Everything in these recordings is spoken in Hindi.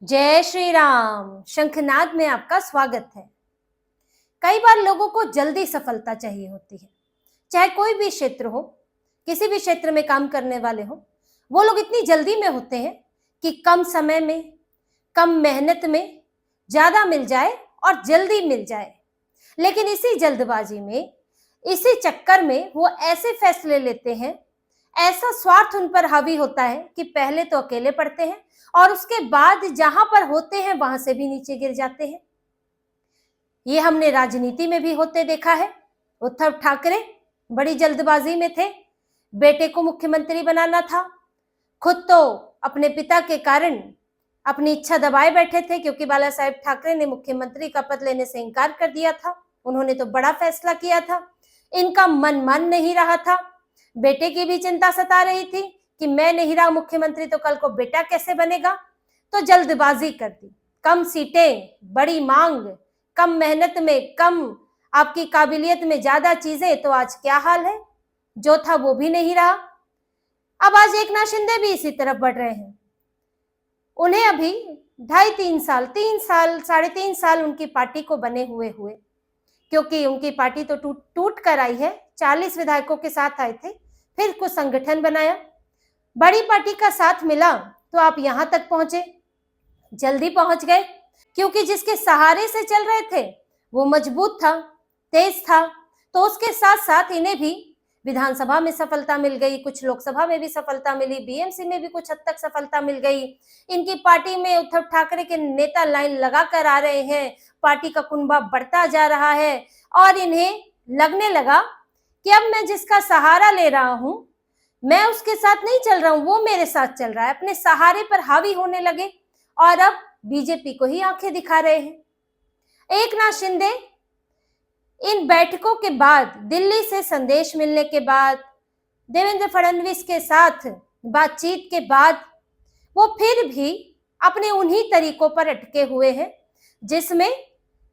जय श्री राम। शंखनाद में आपका स्वागत है। कई बार लोगों को जल्दी सफलता चाहिए होती है, चाहे कोई भी क्षेत्र हो, किसी भी क्षेत्र में काम करने वाले हो। वो लोग इतनी जल्दी में होते हैं कि कम समय में, कम मेहनत में ज्यादा मिल जाए और जल्दी मिल जाए। लेकिन इसी जल्दबाजी में, इसी चक्कर में वो ऐसे फैसले लेते हैं, ऐसा स्वार्थ उन पर हावी होता है कि पहले तो अकेले पड़ते हैं और उसके बाद जहां पर होते हैं वहां से भी नीचे गिर जाते हैं। ये हमने राजनीति में भी होते देखा है। उद्धव ठाकरे बड़ी जल्दबाजी में थे, बेटे को मुख्यमंत्री बनाना था, खुद तो अपने पिता के कारण अपनी इच्छा दबाए बैठे थे क्योंकि बाला साहेब ठाकरे ने मुख्यमंत्री का पद लेने से इनकार कर दिया था। उन्होंने तो बड़ा फैसला किया था, इनका मन मान नहीं रहा था। बेटे की भी चिंता सता रही थी कि मैं नहीं रहा मुख्यमंत्री तो कल को बेटा कैसे बनेगा। तो जल्दबाजी कर दी, कम सीटें, बड़ी मांग, कम मेहनत में, कम आपकी काबिलियत में ज्यादा चीजें। तो आज क्या हाल है, जो था वो भी नहीं रहा। अब आज एकनाथ शिंदे भी इसी तरफ बढ़ रहे हैं। उन्हें अभी 2.5-3 साल, 3 साल, 3.5 साल उनकी पार्टी को बने हुए क्योंकि उनकी पार्टी तो टूट कर आई है। 40 विधायकों के साथ आए थे, फिर कुछ संगठन बनाया, बड़ी पार्टी का साथ मिला तो आप यहां तक पहुंचे, जल्दी पहुंच गए क्योंकि जिसके सहारे से चल रहे थे वो मजबूत था, तेज था। तो उसके साथ साथ इन्हें भी विधानसभा में सफलता मिल गई, कुछ लोकसभा में भी सफलता मिली, बीएमसी में भी कुछ हद तक सफलता मिल गई। इनकी पार्टी में उद्धव ठाकरे के नेता लाइन लगा कर आ रहे हैं, पार्टी का कुनबा बढ़ता जा रहा है और इन्हें लगने लगा कि अब मैं जिसका सहारा ले रहा हूं, मैं उसके साथ नहीं चल रहा हूं, वो मेरे साथ चल रहा है। अपने सहारे पर हावी होने लगे और अब बीजेपी को ही आंखें दिखा रहे हैं। एकनाथ शिंदे इन बैठकों के बाद, दिल्ली से संदेश मिलने के बाद, देवेंद्र फडणवीस के साथ बातचीत के बाद, वो फिर भी अपने उन्हीं तरीकों पर अटके हुए हैं जिसमें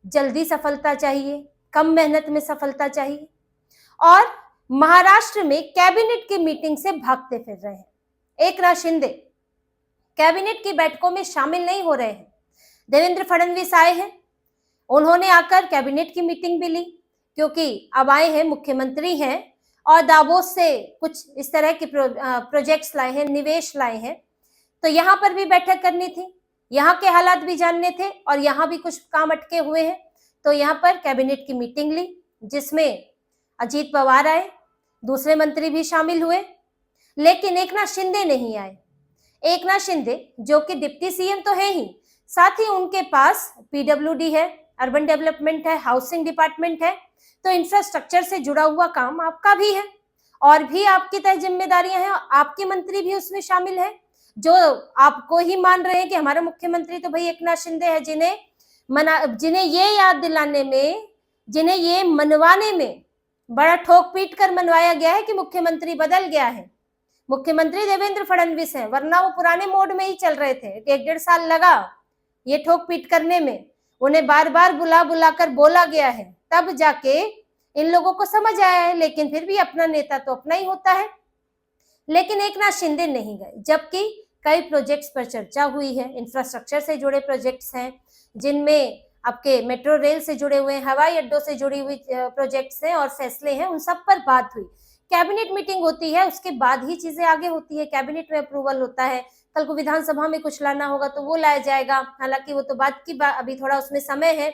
जल्दी सफलता चाहिए, कम मेहनत में सफलता चाहिए। और महाराष्ट्र में कैबिनेट की मीटिंग से भागते फिर रहे हैं। एकनाथ शिंदे कैबिनेट की बैठकों में शामिल नहीं हो रहे हैं। देवेंद्र फडणवीस आए हैं, उन्होंने आकर कैबिनेट की मीटिंग भी ली क्योंकि अब आए हैं, मुख्यमंत्री हैं और दावोस से कुछ इस तरह के प्रोजेक्ट्स लाए हैं, निवेश लाए हैं। तो यहाँ पर भी बैठक करनी थी, यहाँ के हालात भी जानने थे और यहाँ भी कुछ काम अटके हुए हैं। तो यहाँ पर कैबिनेट की मीटिंग ली जिसमें अजीत पवार आए, दूसरे मंत्री भी शामिल हुए, लेकिन एकनाथ शिंदे नहीं आए। एकनाथ शिंदे जो कि डिप्टी सीएम तो है ही, साथ ही उनके पास पीडब्ल्यूडी है, अर्बन डेवलपमेंट है, हाउसिंग डिपार्टमेंट है। तो इंफ्रास्ट्रक्चर से जुड़ा हुआ काम आपका भी है और भी आपकी तय जिम्मेदारियां हैं, आपके मंत्री भी उसमें शामिल है जो आपको ही मान रहे हैं कि हमारा मुख्यमंत्री तो भाई एकनाथ शिंदे है, जिन्हें ये याद दिलाने में, जिन्हें ये मनवाने में बड़ा ठोक पीट कर मनवाया गया है कि मुख्यमंत्री बदल गया है। मुख्यमंत्री देवेंद्र फडणवीस है, वरना वो पुराने मोड में ही चल रहे थे। 1.5 साल लगा ये ठोक पीट करने में, उन्हें बार बार बुला कर बोला गया है, तब जाके इन लोगों को समझ आया है। लेकिन फिर भी अपना नेता तो अपना ही होता है। लेकिन एकनाथ शिंदे नहीं गए, जबकि कई प्रोजेक्ट्स पर चर्चा हुई है, इंफ्रास्ट्रक्चर से जुड़े प्रोजेक्ट्स हैं जिनमें आपके मेट्रो रेल से जुड़े हुए, हवाई अड्डों से जुड़ी हुई प्रोजेक्ट्स हैं और फैसले हैं, उन सब पर बात हुई। कैबिनेट मीटिंग होती है, उसके बाद ही चीजें आगे होती है, कैबिनेट में अप्रूवल होता है। कल को विधानसभा में कुछ लाना होगा तो वो लाया जाएगा, हालांकि वो तो बात की अभी थोड़ा उसमें समय है,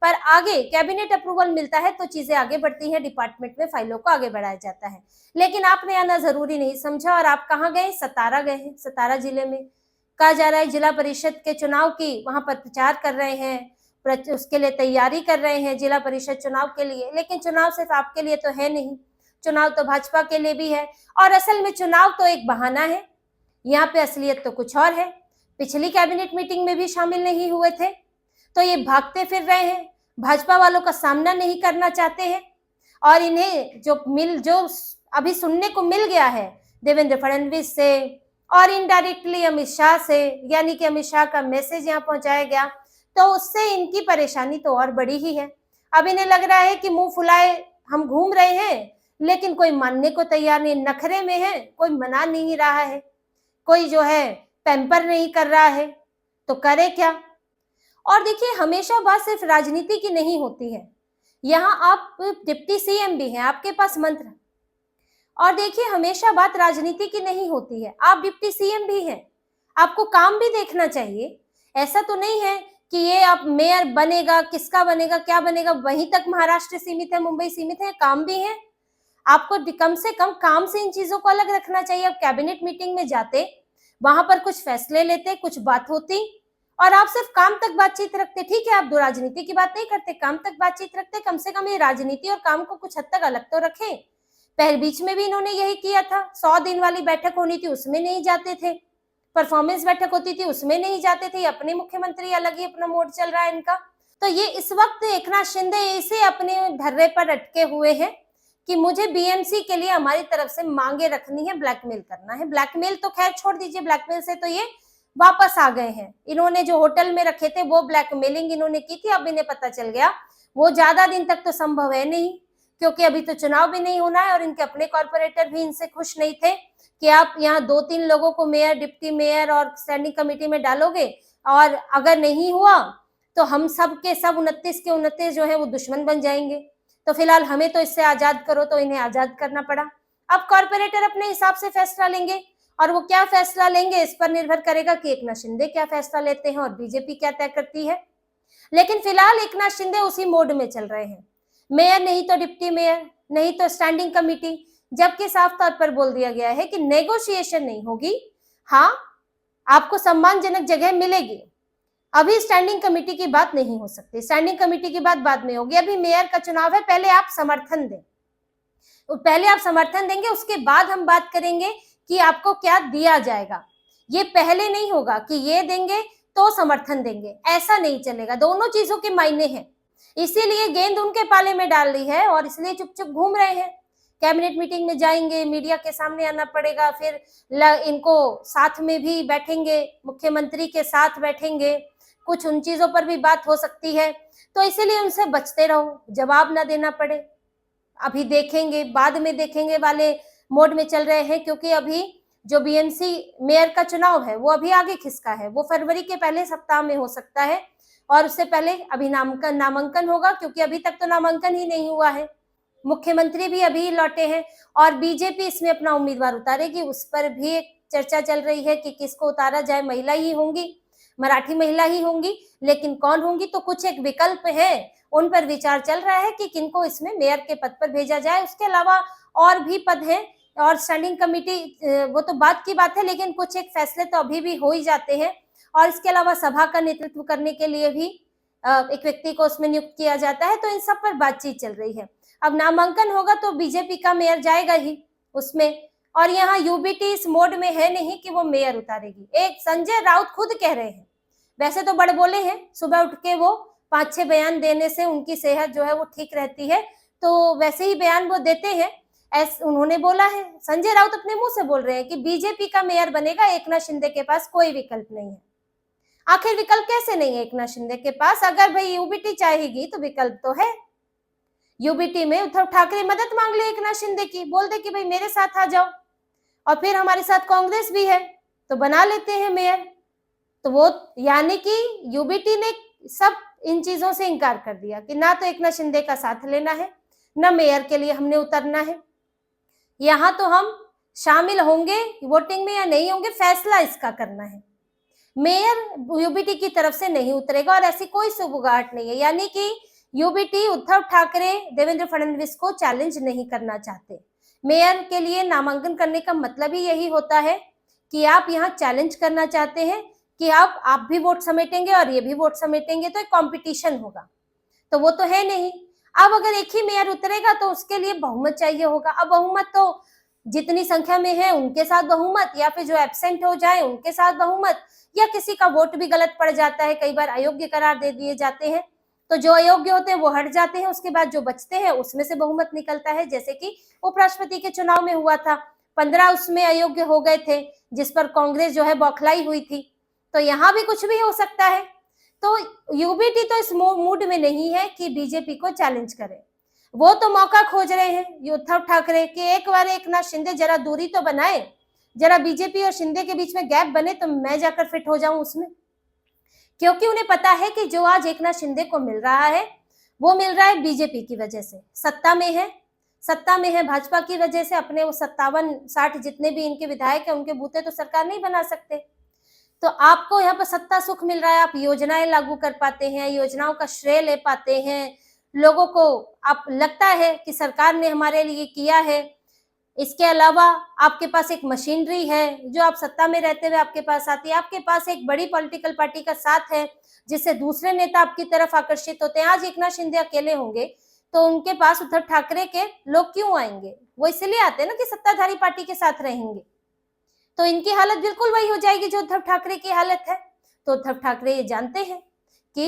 पर आगे कैबिनेट अप्रूवल मिलता है तो चीजें आगे बढ़ती हैं, डिपार्टमेंट में फाइलों को आगे बढ़ाया जाता है। लेकिन आपने आना जरूरी नहीं समझा और आप कहाँ गए? सतारा गए हैं। सतारा जिले में कहा जा रहा है जिला परिषद के चुनाव की वहां पर प्रचार कर रहे हैं, उसके लिए तैयारी कर रहे हैं जिला परिषद चुनाव के लिए। लेकिन चुनाव सिर्फ आपके लिए तो है नहीं, चुनाव तो भाजपा के लिए भी है और असल में चुनाव तो एक बहाना है, यहाँ पे असलियत तो कुछ और है। पिछली कैबिनेट मीटिंग में भी शामिल नहीं हुए थे तो ये भागते फिर रहे हैं, भाजपा वालों का सामना नहीं करना चाहते हैं और इन्हें जो अभी सुनने को मिल गया है देवेंद्र फडणवीस से और इनडायरेक्टली अमित शाह से, यानी कि अमित शाह का मैसेज यहाँ पहुंचाया गया, तो उससे इनकी परेशानी तो और बड़ी ही है। अब इन्हें लग रहा है कि मुंह फुलाए हम घूम रहे हैं लेकिन कोई मानने को तैयार नहीं, नखरे में है, कोई मना नहीं रहा है, कोई जो है पैम्पर नहीं कर रहा है। तो करे क्या? और देखिए, हमेशा बात सिर्फ राजनीति की नहीं होती है। यहाँ आप डिप्टी सीएम भी हैं, आपके पास मंत्र। और देखिए, हमेशा बात राजनीति की नहीं होती है, आप डिप्टी सीएम भी हैं, आपको काम भी देखना चाहिए। ऐसा तो नहीं है कि ये आप मेयर बनेगा, किसका बनेगा, क्या बनेगा, वहीं तक महाराष्ट्र सीमित है, मुंबई सीमित है, काम भी है। आपको कम से कम काम से इन चीजों को अलग रखना चाहिए। आप कैबिनेट मीटिंग में जाते, वहां पर कुछ फैसले लेते, कुछ बात होती, और आप सिर्फ काम तक बातचीत रखते। ठीक है, आप दो राजनीति की बात नहीं करते, काम तक बातचीत रखते, कम से कम ये राजनीति और काम को कुछ हद तक अलग तो रखें। पहले बीच में भी इन्होंने यही किया था, 100 दिन वाली बैठक होनी थी, उसमें नहीं जाते थे। परफॉर्मेंस बैठक होती थी, उसमें नहीं जाते थे। अपने मुख्यमंत्री अलग ही अपना मोड चल रहा है इनका। तो ये इस वक्त एकनाथ शिंदे इसे अपने धर्रे पर अटके हुए हैं कि मुझे बीएमसी के लिए हमारी तरफ से मांगे रखनी है, ब्लैकमेल करना है। ब्लैकमेल तो खैर छोड़ दीजिए, ब्लैकमेल से तो ये वापस आ गए हैं। इन्होंने जो होटल में रखे थे वो ब्लैकमेलिंग इन्होंने की थी। अब इन्हें पता चल गया वो ज्यादा दिन तक तो संभव है नहीं, क्योंकि अभी तो चुनाव भी नहीं होना है और इनके अपने कॉर्पोरेटर भी इनसे खुश नहीं थे कि आप यहाँ 2-3 लोगों को मेयर, डिप्टी मेयर और स्टैंडिंग कमेटी में डालोगे, और अगर नहीं हुआ तो हम सब के सब 29 के 29 जो है वो दुश्मन बन जाएंगे। तो फिलहाल हमें तो इससे आजाद करो, तो इन्हें आजाद करना पड़ा। अब कॉर्पोरेटर अपने हिसाब से फैसला लेंगे, और वो क्या फैसला लेंगे इस पर निर्भर करेगा कि एकनाथ शिंदे क्या फैसला लेते हैं और बीजेपी क्या तय करती है। लेकिन फिलहाल एकनाथ शिंदे उसी मोड में चल रहे हैं, मेयर नहीं तो डिप्टी मेयर, नहीं तो स्टैंडिंग कमेटी, जबकि साफ तौर पर बोल दिया गया है कि नेगोशिएशन नहीं होगी। हाँ, आपको सम्मानजनक जगह मिलेगी, अभी स्टैंडिंग कमेटी की बात नहीं हो सकती। स्टैंडिंग कमेटी की बात बाद में होगी, अभी मेयर का चुनाव है, पहले आप समर्थन दें, पहले आप समर्थन देंगे, उसके बाद हम बात करेंगे कि आपको क्या दिया जाएगा। ये पहले नहीं होगा कि ये देंगे तो समर्थन देंगे, ऐसा नहीं चलेगा। दोनों चीजों के मायने हैं, इसीलिए गेंद उनके पाले में डाल दी है और इसलिए चुप चुप घूम रहे हैं। कैबिनेट मीटिंग में जाएंगे, मीडिया के सामने आना पड़ेगा, फिर इनको साथ में भी बैठेंगे, मुख्यमंत्री के साथ बैठेंगे, कुछ उन चीजों पर भी बात हो सकती है। तो इसीलिए उनसे बचते रहो, जवाब ना देना पड़े। अभी देखेंगे, बाद में देखेंगे वाले मोड में चल रहे हैं, क्योंकि अभी जो बीएमसी मेयर का चुनाव है वो अभी आगे खिसका है, वो फरवरी के पहले सप्ताह में हो सकता है, और उससे पहले अभी नामांकन होगा, क्योंकि अभी तक तो नामांकन ही नहीं हुआ है। मुख्यमंत्री भी अभी लौटे हैं और बीजेपी इसमें अपना उम्मीदवार उतारेगी। उस पर भी एक चर्चा चल रही है कि किसको उतारा जाए, महिला ही होंगी, मराठी महिला ही होंगी, लेकिन कौन होंगी, तो कुछ एक विकल्प है, उन पर विचार चल रहा है कि किनको इसमें मेयर के पद पर भेजा जाए। उसके अलावा और भी पद हैं, और स्टैंडिंग कमेटी वो तो बात की बात है, लेकिन कुछ एक फैसले तो अभी भी हो ही जाते हैं। और इसके अलावा सभा का नेतृत्व करने के लिए भी एक व्यक्ति को उसमें नियुक्त किया जाता है। तो इन सब पर बातचीत चल रही है। अब नामांकन होगा तो बीजेपी का मेयर जाएगा ही उसमें, और यहाँ यूबीटी इस मोड में है नहीं कि वो मेयर उतारेगी। एक संजय राउत खुद कह रहे हैं, वैसे तो बड़े बोले हैं, सुबह उठ के वो 5-6 बयान देने से उनकी सेहत जो है वो ठीक रहती है, तो वैसे ही बयान वो देते हैं। उन्होंने बोला है, संजय राउत अपने मुंह से बोल रहे हैं कि बीजेपी का मेयर बनेगा, एकनाथ शिंदे के पास कोई विकल्प नहीं है। आखिर विकल्प कैसे नहीं है एकनाथ शिंदे के पास? अगर भाई यूबीटी चाहेगी तो विकल्प तो है। यूबीटी में उद्धव ठाकरे मदद मांग ले एकनाथ शिंदे की, बोल दे कि भाई मेरे साथ आ जाओ, और फिर हमारे साथ कांग्रेस भी है तो बना लेते हैं मेयर। तो वो यानी कि यूबीटी ने सब इन चीजों से इनकार कर दिया कि ना तो एकनाथ शिंदे का साथ लेना है, ना मेयर के लिए हमने उतरना है। यहाँ तो हम शामिल होंगे वोटिंग में या नहीं होंगे, फैसला इसका करना है। मेयर यूबीटी की तरफ से नहीं उतरेगा, और ऐसी कोई सुबुगाहट नहीं है। यानी कि यूबीटी उद्धव ठाकरे, देवेंद्र फडणवीस को चैलेंज नहीं करना चाहते। मेयर के लिए नामांकन करने का मतलब ही यही होता है कि आप यहाँ चैलेंज करना चाहते हैं कि आप भी वोट समेटेंगे और ये भी वोट समेटेंगे, तो एक कंपटीशन होगा। तो वो तो है नहीं। अब अगर एक ही मेयर उतरेगा तो उसके लिए बहुमत चाहिए होगा। अब बहुमत तो जितनी संख्या में है उनके साथ बहुमत, या फिर जो एब्सेंट हो जाए उनके साथ बहुमत, या किसी का वोट भी गलत पड़ जाता है, कई बार अयोग्य करार दे दिए जाते हैं, तो जो अयोग्य होते हैं वो हट जाते हैं, उसके बाद जो बचते हैं उसमें से बहुमत निकलता है। जैसे कि उपराष्ट्रपति के चुनाव में हुआ था, 15 उसमें अयोग्य हो गए थे, जिस पर कांग्रेस जो है बौखलाई हुई थी। तो यहाँ भी कुछ भी हो सकता है। तो यूबीटी तो इस मूड में नहीं है कि बीजेपी को चैलेंज करे, वो तो मौका खोज रहे हैं उद्धव ठाकरे कि एक बार एकनाथ शिंदे जरा दूरी तो बनाए, जरा बीजेपी और शिंदे के बीच में गैप बने तो मैं जाकर फिट हो जाऊं उसमें। क्योंकि उन्हें पता है कि जो आज एकनाथ शिंदे को मिल रहा है वो मिल रहा है बीजेपी की वजह से। सत्ता में है भाजपा की वजह से। अपने वो 57-60 जितने भी इनके विधायक है उनके बूते तो सरकार नहीं बना सकते। तो आपको यहाँ पर सत्ता सुख मिल रहा है, आप योजनाएं लागू कर पाते हैं, योजनाओं का श्रेय ले पाते हैं, लोगों को आप लगता है कि सरकार ने हमारे लिए किया है। इसके अलावा आपके पास एक मशीनरी है जो आप सत्ता में रहते हुए आपके पास आती है। आपके पास एक बड़ी पॉलिटिकल पार्टी का साथ है जिससे दूसरे नेता आपकी तरफ आकर्षित होते हैं। आज एकनाथ शिंदे अकेले होंगे तो उनके पास उद्धव ठाकरे के लोग क्यों आएंगे? वो इसलिए आते हैं ना कि सत्ताधारी पार्टी के साथ रहेंगे। तो इनकी हालत बिल्कुल वही हो जाएगी जो उद्धव ठाकरे की हालत है। तो उद्धव ठाकरे ये जानते हैं कि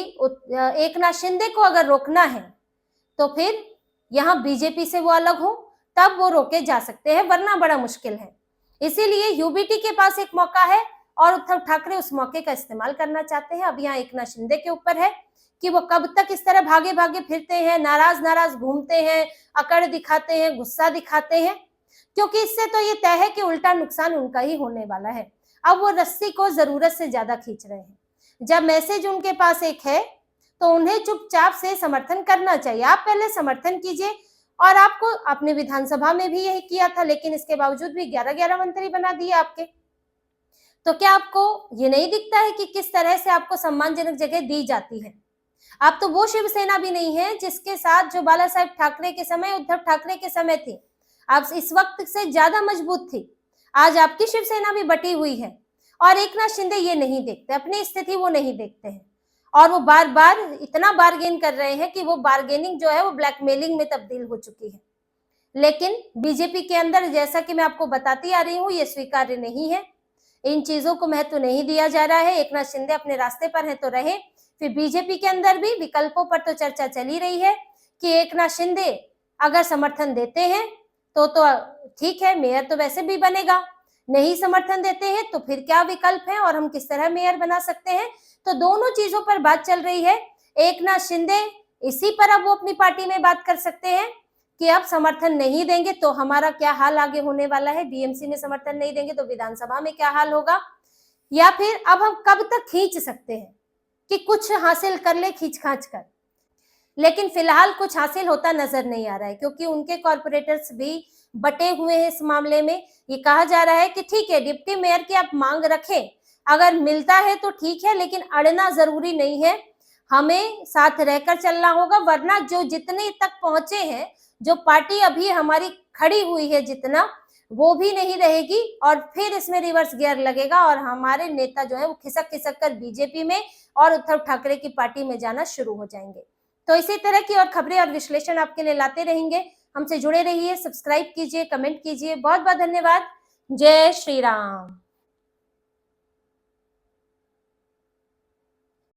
एकनाथ शिंदे को अगर रोकना है तो फिर यहाँ बीजेपी से वो अलग हो, तब वो रोके जा सकते हैं, वरना बड़ा मुश्किल है। इसीलिए यूबीटी के पास एक मौका है और उद्धव ठाकरे उस मौके का इस्तेमाल करना चाहते हैं। अब यहाँ एकनाथ शिंदे के ऊपर है कि वो कब तक इस तरह भागे भागे फिरते हैं, नाराज घूमते हैं, अकड़ दिखाते हैं, गुस्सा दिखाते हैं, क्योंकि इससे तो ये तय है कि उल्टा नुकसान उनका ही होने वाला है। अब वो रस्सी को जरूरत से ज्यादा खींच रहे हैं। जब मैसेज उनके पास एक है तो उन्हें चुपचाप से समर्थन करना चाहिए। आप पहले समर्थन कीजिए, और आपको आपने विधानसभा में भी यही किया था, लेकिन इसके बावजूद भी 11 मंत्री बना दिए आपके। तो क्या आपको ये नहीं दिखता है कि किस तरह से आपको सम्मानजनक जगह दी जाती है? आप तो वो शिवसेना भी नहीं है जिसके साथ जो बाला साहेब ठाकरे के समय, उद्धव ठाकरे के समय थी। आप इस वक्त से ज्यादा मजबूत थी। आज आपकी शिवसेना भी बटी हुई है और एकनाथ शिंदे ये नहीं देखते, अपनी स्थिति वो नहीं देखते हैं, और वो बार बार इतना बार्गेन कर रहे हैं कि वो बार्गेनिंग जो है वो ब्लैकमेलिंग में तब्दील हो चुकी है। लेकिन बीजेपी के अंदर, जैसा कि मैं आपको बताती आ रही हूँ, ये स्वीकार्य नहीं है। इन चीजों को महत्व नहीं दिया जा रहा है। एकनाथ शिंदे अपने रास्ते पर है तो रहे। फिर बीजेपी के अंदर भी विकल्पों पर तो चर्चा चली रही है कि एकनाथ शिंदे अगर समर्थन देते हैं तो ठीक है, मेयर तो वैसे भी बनेगा। नहीं समर्थन देते हैं तो फिर क्या विकल्प है और हम किस तरह मेयर बना सकते हैं? तो दोनों चीजों पर बात चल रही है। एकनाथ शिंदे इसी पर अब वो अपनी पार्टी में बात कर सकते हैं कि अब समर्थन नहीं देंगे तो हमारा क्या हाल आगे होने वाला है, बीएमसी में समर्थन नहीं देंगे तो विधानसभा में क्या हाल होगा, या फिर अब हम कब तक खींच सकते हैं कि कुछ हासिल कर ले खींच खांच कर। लेकिन फिलहाल कुछ हासिल होता नजर नहीं आ रहा है, क्योंकि उनके कॉर्पोरेटर्स भी बटे हुए हैं इस मामले में। ये कहा जा रहा है कि ठीक है, डिप्टी मेयर की आप मांग रखें, अगर मिलता है तो ठीक है, लेकिन अड़ना जरूरी नहीं है, हमें साथ रहकर चलना होगा, वरना जो जितने तक पहुंचे हैं, जो पार्टी अभी हमारी खड़ी हुई है जितना, वो भी नहीं रहेगी और फिर इसमें रिवर्स गियर लगेगा और हमारे नेता जो है वो खिसक खिसक कर बीजेपी में और उद्धव ठाकरे की पार्टी में जाना शुरू हो जाएंगे। तो इसी तरह की और खबरें और विश्लेषण आपके लिए लाते रहेंगे। हमसे जुड़े रहिए, सब्सक्राइब कीजिए, कमेंट कीजिए। बहुत बहुत धन्यवाद। जय श्री राम।